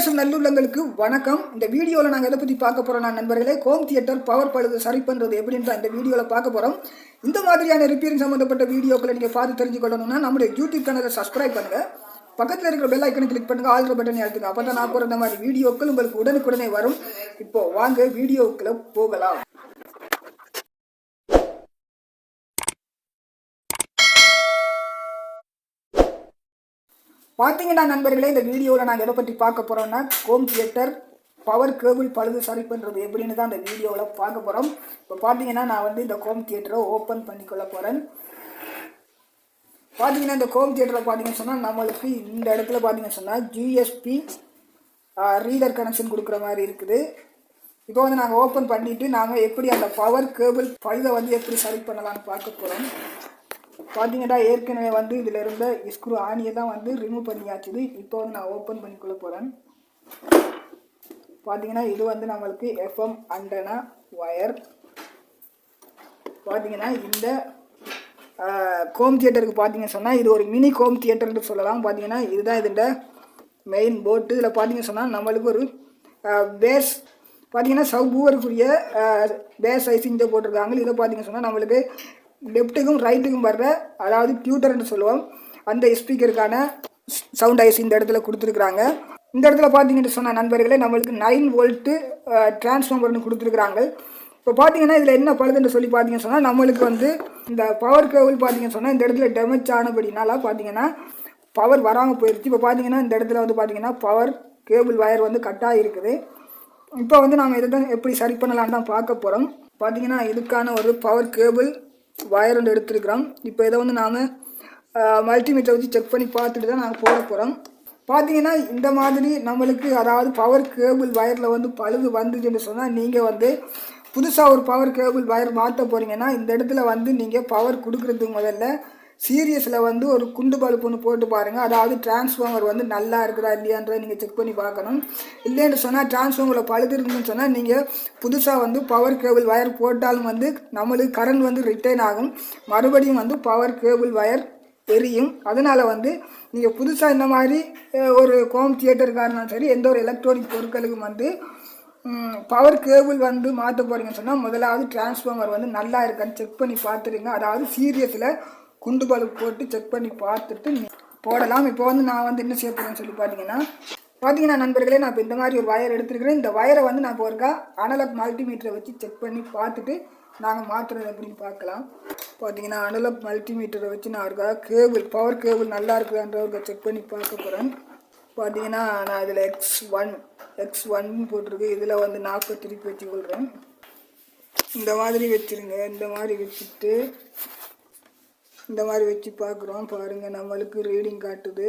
மற்றும் நல்லுள்ளங்களுக்கு வணக்கம். இந்த வீடியோவில் நாங்கள் எதை பற்றி பார்க்க போகிறோம் நண்பர்களே, ஹோம் தியேட்டர் பவர் பழுது சரி பண்ணுறது எப்படின்னு இந்த வீடியோவில் பார்க்க போகிறோம். இந்த மாதிரியான ரிப்பேரிங் சம்மந்தப்பட்ட வீடியோக்களை நீங்கள் பார்த்து தெரிஞ்சுக்கொள்ளணும்னா நம்முடைய யூடியூப் சேனலை சப்ஸ்கிரைப் பண்ணுங்கள். பக்கத்தில் இருக்கிற பெல் ஐக்கனை கிளிக் பண்ணுங்கள், ஆல் பட்டனை அழுத்துங்க. அப்போ தான் நான் போகிற இந்த மாதிரி வீடியோக்கள் உங்களுக்கு உடனுக்குடனே வரும். இப்போது வாங்க வீடியோக்குள்ளே போகலாம். பார்த்தீங்கன்னா நண்பர்களே, இந்த வீடியோவில் நாங்கள் எதை பற்றி பார்க்க போகிறோம்னா ஹோம் தியேட்டர் பவர் கேபிள் பழுது சரி பண்ணுறது எப்படின்னு தான் இந்த வீடியோவில் பார்க்க போகிறோம். இப்போ பார்த்தீங்கன்னா நான் இந்த ஹோம் தியேட்டரை ஓப்பன் பண்ணிக்கொள்ள போகிறேன். பார்த்தீங்கன்னா இந்த ஹோம் தியேட்டரை பார்த்தீங்கன்னு சொன்னால் நம்மளுக்கு இந்த இடத்துல பார்த்தீங்கன்னு சொன்னால் ஜிஎஸ்பி ரீடர் கனெக்ஷன் கொடுக்குற மாதிரி இருக்குது. இப்போ நாங்கள் ஓப்பன் பண்ணிவிட்டு நாங்கள் எப்படி அந்த பவர் கேபிள் பழுதை எப்படி சரி பண்ணலான்னு பார்க்க போகிறோம். பார்த்தீங்கன்னா ஏற்கனவே இதில் இருந்த ஸ்க்ரூ ஆணியை தான் ரிமூவ் பண்ணியாச்சுது. இப்போ நான் ஓப்பன் பண்ணிக்கொள்ள போகிறேன். பார்த்தீங்கன்னா இது நம்மளுக்கு எஃப்எம் அண்டனா ஒயர். பார்த்தீங்கன்னா இந்த ஹோம் தியேட்டருக்கு பார்த்தீங்கன்னு சொன்னால் இது ஒரு மினி ஹோம் தியேட்டர்னு சொல்லலாம். பார்த்தீங்கன்னா இதுதான் இதோட மெயின் போர்ட்டு. இதில் பார்த்தீங்கன்னு சொன்னால் நம்மளுக்கு ஒரு பேஸ் பார்த்தீங்கன்னா சவ்வூவருக்குரிய பேஸ் சைஸ் இங்கே போட்டிருக்காங்க. இதை பார்த்தீங்கன்னு சொன்னால் நம்மளுக்கு லெஃப்ட்டுக்கும் ரைட்டுக்கும் வர்ற, அதாவது டியூட்டர்னு சொல்லுவோம், அந்த ஸ்பீக்கருக்கான சவுண்ட் ஐஸ் இந்த இடத்துல கொடுத்துருக்குறாங்க. இந்த இடத்துல பார்த்தீங்கன்னு சொன்னால் நண்பர்களே நம்மளுக்கு 9 வோல்ட்டு டிரான்ஸ்ஃபார்மர்னு கொடுத்துருக்குறாங்க. இப்போ பார்த்தீங்கன்னா இதில் என்ன பழுதுன்னு சொல்லி பார்த்தீங்கன்னு சொன்னால் நம்மளுக்கு இந்த பவர் கேபிள் பார்த்தீங்கன்னு சொன்னால் இந்த இடத்துல டேமேஜ் ஆனபடினால பார்த்தீங்கன்னா பவர் வராமல் போயிடுச்சு. இப்போ பார்த்தீங்கன்னா இந்த இடத்துல பார்த்தீங்கன்னா பவர் கேபிள் வயர் கட்டாக இருக்குது. இப்போ நாம் இதை தான் எப்படி சரி பண்ணலான்னு தான் பார்க்க போகிறோம். பார்த்தீங்கன்னா இதுக்கான ஒரு பவர் கேபிள் வயர் எடுத்துருக்குறோம். இப்போ இதை நாம் மல்டிமீட்டரை வச்சு செக் பண்ணி பார்த்துட்டு தான் நாங்கள் போட போகிறோம். பார்த்தீங்கன்னா இந்த மாதிரி நம்மளுக்கு, அதாவது பவர் கேபிள் வயரில் பழுது வந்துச்சுன்னு சொன்னால் நீங்கள் புதுசாக ஒரு பவர் கேபிள் வயர் மாற்ற போகிறீங்கன்னா இந்த இடத்துல நீங்கள் பவர் கொடுக்குறதுக்கு முதல்ல சீரியஸில் ஒரு குண்டு பல்ப் ஒன்று போட்டு பாருங்கள். அதாவது டிரான்ஸ்ஃபார்மர் நல்லா இருக்குதா இல்லையான்றதை நீங்கள் செக் பண்ணி பார்க்கணும். இல்லைன்னு சொன்னால் டிரான்ஸ்ஃபார்மரில் பழுது இருக்குன்னு சொன்னால் நீங்கள் புதுசாக பவர் கேபிள் வயர் போட்டாலும் நம்மளுக்கு கரண்ட் ரிட்டர்ன் ஆகும். மறுபடியும் பவர் கேபிள் வயர் எரியும். அதனால் நீங்கள் புதுசாக இந்த மாதிரி ஒரு ஹோம் தியேட்டருக்காரனாலும் சரி, எந்த ஒரு எலக்ட்ரானிக் பொருட்களுக்கும் பவர் கேபிள் மாற்ற போகிறீங்கன்னு சொன்னால் முதலாவது டிரான்ஸ்ஃபார்மர் நல்லா இருக்கான்னு செக் பண்ணி பார்த்துருங்க. அதாவது சீரியஸில் குண்டு பல்ப் போட்டு செக் பண்ணி பார்த்துட்டு போடலாம். இப்போ நான் என்ன செய்ய போகிறேன்னு சொல்லி பார்த்தீங்கன்னா நண்பர்களே, நான் இப்போ இந்த மாதிரி ஒரு வயர் எடுத்துருக்கிறேன். இந்த வயரை நான் இப்போ ஒருக்கா அனலாக் மல்டிமீட்டரை வச்சு செக் பண்ணி பார்த்துட்டு நாங்கள் மாற்றுறது எப்படின்னு பார்க்கலாம். பார்த்தீங்கன்னா அனலாக் மல்டிமீட்டரை வச்சு நான் ஒருக்கா பவர் கேபிள் நல்லா இருக்குதான்ற ஒருக்கா செக் பண்ணி பார்க்க போகிறேன். பார்த்தீங்கன்னா நான் இதில் X1 போட்டிருக்கு. இதில் நாக்கை திருப்பி வச்சு கொள்கிறேன். இந்த மாதிரி வச்சுருங்க. இந்த மாதிரி வச்சுட்டு இந்த மாதிரி வச்சு பார்க்குறோம். பாருங்கள், நம்மளுக்கு ரீடிங் காட்டுது.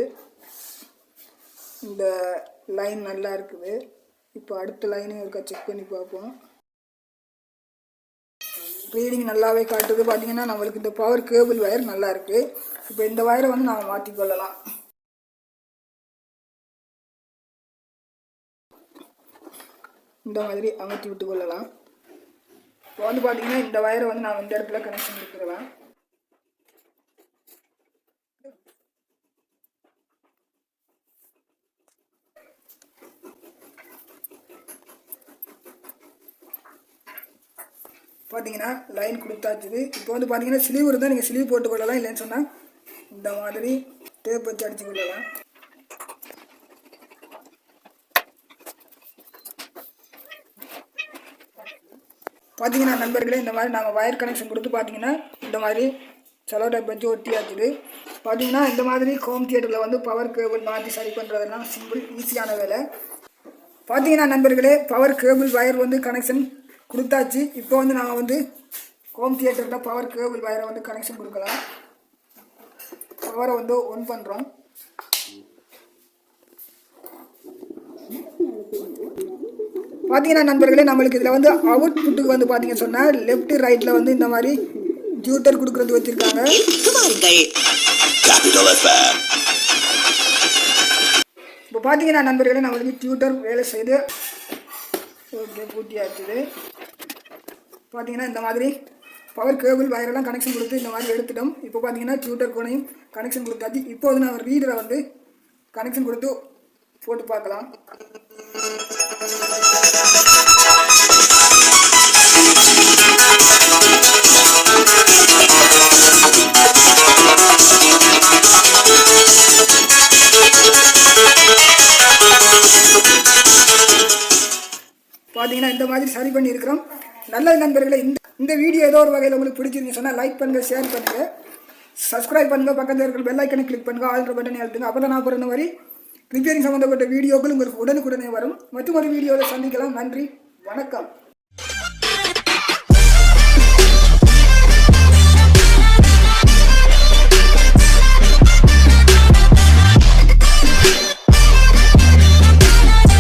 இந்த லைன் நல்லா இருக்குது. இப்போ அடுத்த லைனையும் இருக்கா செக் பண்ணி பார்ப்போம். ரீடிங் நல்லாவே காட்டுது. பார்த்தீங்கன்னா நம்மளுக்கு இந்த பவர் கேபிள் வயர் நல்லா இருக்குது. இப்போ இந்த வயரை நாம் மாற்றிக்கொள்ளலாம். இந்த மாதிரி அமர்த்தி விட்டு கொள்ளலாம். இப்போ பார்த்தீங்கன்னா இந்த வயரை நாம் இந்த இடத்துல கனெக்ஷன் கொடுத்துடலாம். பார்த்தீங்கன்னா லைன் கொடுத்தாச்சுது. இப்போ பார்த்தீங்கன்னா ஸ்லீவ் இருந்தால் நீங்கள் ஸ்லீவ் போட்டு கொள்ளலாம். இல்லைன்னு சொன்னால் இந்த மாதிரி டேப் வச்சு அடிச்சு கொள்ளலாம். பார்த்தீங்கன்னா நண்பர்களே, இந்த மாதிரி நாங்கள் வயர் கனெக்ஷன் கொடுத்து பார்த்தீங்கன்னா இந்த மாதிரி செலோ டேப் வச்சு ஒட்டியாச்சுது. பார்த்தீங்கன்னா இந்த மாதிரி ஹோம் தியேட்டரில் பவர் கேபிள் மாற்றி சரி பண்ணுறதெல்லாம் சிம்பிள், ஈஸியான வேலை. பார்த்தீங்கன்னா நண்பர்களே, பவர் கேபிள் வயர் கனெக்ஷன் கொடுத்தாச்சு. இப்போ நாங்கள் ஹோம் தியேட்டரில் பவர் கேபிள் வயரை கனெக்ஷன் கொடுக்கலாம். பவரை ஒன் பண்ணுறோம். பார்த்தீங்கன்னா நண்பர்களே, நம்மளுக்கு இதில் அவுட் புட்டுக்கு பார்த்தீங்கன்னு சொன்னால் லெஃப்ட் ரைட்டில் இந்த மாதிரி டியூட்டர் கொடுக்குறது வச்சுருக்காங்க. இப்போ பார்த்தீங்கன்னா நண்பர்களே, நம்மளுக்கு டியூட்டர் வேலை செய்து ஓகே பூட்டியாச்சுது. பார்த்தீங்கன்னா இந்த மாதிரி பவர் கேபிள் வயரெல்லாம் கனெக்ஷன் கொடுத்து இந்த மாதிரி எடுத்துட்டோம். இப்போ பார்த்தீங்கன்னா டியூட்டர் கோனையும் கனெக்ஷன் கொடுத்தாச்சு. இப்போ நான் ரீடரை கனெக்ஷன் கொடுத்து போட்டு பார்க்கலாம். பார்த்தீங்கன்னா இந்த மாதிரி சரி பண்ணியிருக்கிறோம். நல்லது நண்பர்களே, இந்த வீடியோ ஏதோ ஒரு வகையில் உங்களுக்கு பிடிச்சிருந்துச்சு சொன்னால் லைக் பண்ணுங்கள், ஷேர் பண்ணுங்கள், சப்ஸ்கிரைப் பண்ணுங்கள், பக்கத்தில் இருக்கிற பெல் ஐக்கனை கிளிக் பண்ணுங்கள், ஆல்ரெடி பட்டனை அழுத்துங்க. அப்போ தான் நான் பிறந்த மாதிரி ரிப்பேரிங் சம்மந்தப்பட்ட வீடியோக்கள் உங்களுக்கு உடனுக்குடனே வரும். மற்றும் ஒரு வீடியோவில் சந்திக்கலாம். நன்றி, வணக்கம்.